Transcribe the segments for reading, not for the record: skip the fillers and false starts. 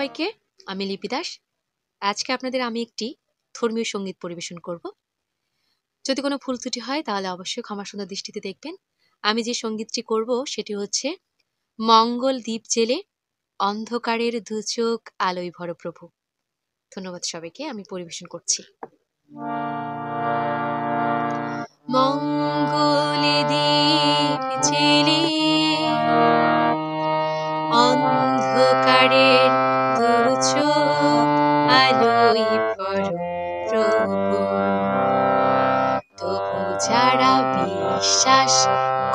সবাইকে, আমি লিপি দাস। আজকে আপনাদের আমি একটি ধর্মীয় সঙ্গীত পরিবেশন করব। যদি কোনো ভুল ত্রুটি হয় তাহলে অবশ্যই ক্ষমা সুন্দর দৃষ্টিতে দেখবেন। আমি যে সঙ্গীতটি করব সেটি হচ্ছে মঙ্গল দ্বীপ জেলে অন্ধকারের দুচোখ আলোয় ভর প্রভু। ধন্যবাদ সবাইকে, আমি পরিবেশন করছি। মঙ্গল দ্বীপ জেলে অন্ধকারের দুচোখ আলোয় ভর প্রভু, তবু যারা বিশ্বাস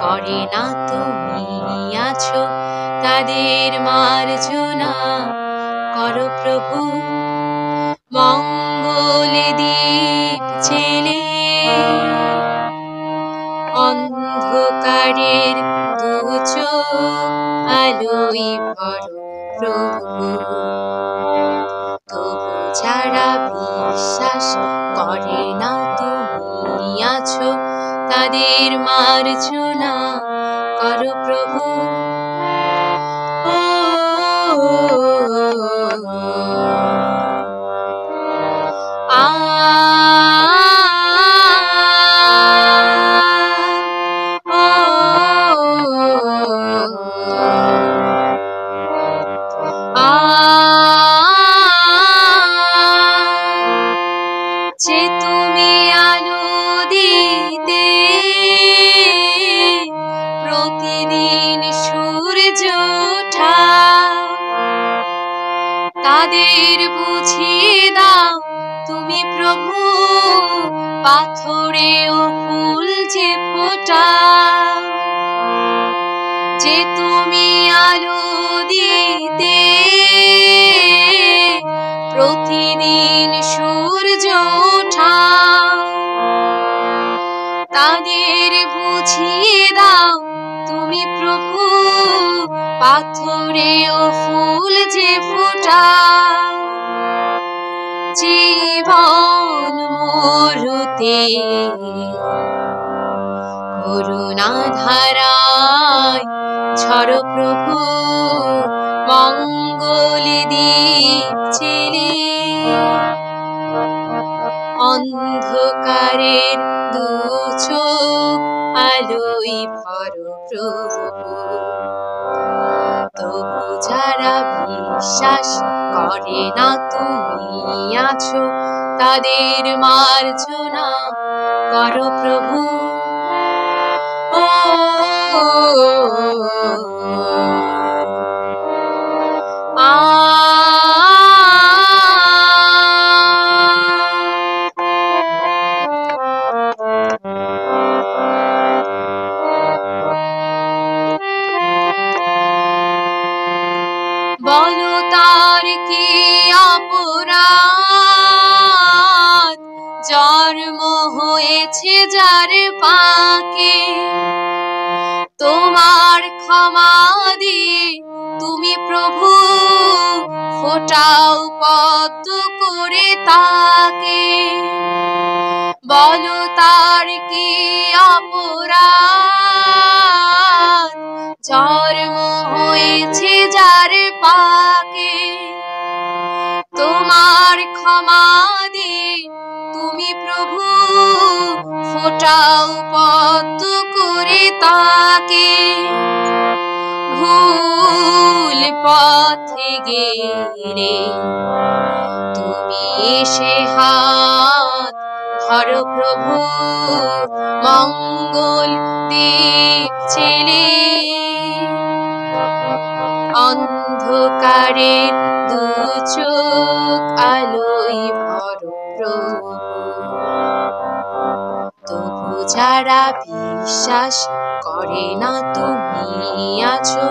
করে না তুমি আছো তাদের মার্জনা করো প্রভু। মঙ্গল দ্বীপ জেলে অন্ধকারের দুচোখ আলোয় ভর প্রভু, তবু যারা বিশ্বাস করে না তুমি আছো তাদের মার্জনা করো প্রভু। যে তুমি আলো দিতে প্রতিদিন সূর্য ওঠা, তাদের বুঝিয়ে দাও তুমি প্রভু পাথরে ও ফুল যে ফোটাও। যে তুমি আলো দিতে প্রতিদিন সূর্য ওঠা, তাদের বুঝিয়ে দাও তুমি প্রভু পাথরে ও ফুল যে ফোটাও। জীবন মরুতে করুণা ধারায় ঝরো প্রভু, মঙ্গল দ্বীপ জেলে অন্ধকারের দুচোখ আলোয় ভর প্রভু, তবু যারা বিশ্বাস করে না তুমি আছো তাদের মার্জনা করো প্রভু। বলো তার কি অপরাধ, জন্ম হয়েছে যার পাকে, তোমার ক্ষমা দিয়ে তুমি প্রভু ফোটাও পদ্ম করে তাকে। বলো তার কি অপরাধ, জন্ম হয়েছে যার পাকে, তোমার ক্ষমা দিয়ে তুমি প্রভু ফোটাও পদ্ম করে তাকে। ভুল পথে গেলে তুমি এসে হাত ধরো প্রভু, মঙ্গল দ্বীপ জেলে অন্ধকারের দুচোখ আলোয় ভর প্রভু, তবু যারা বিশ্বাস করে না তুমি আছো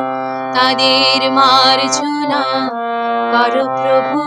তাদের মার্জনা করো প্রভু।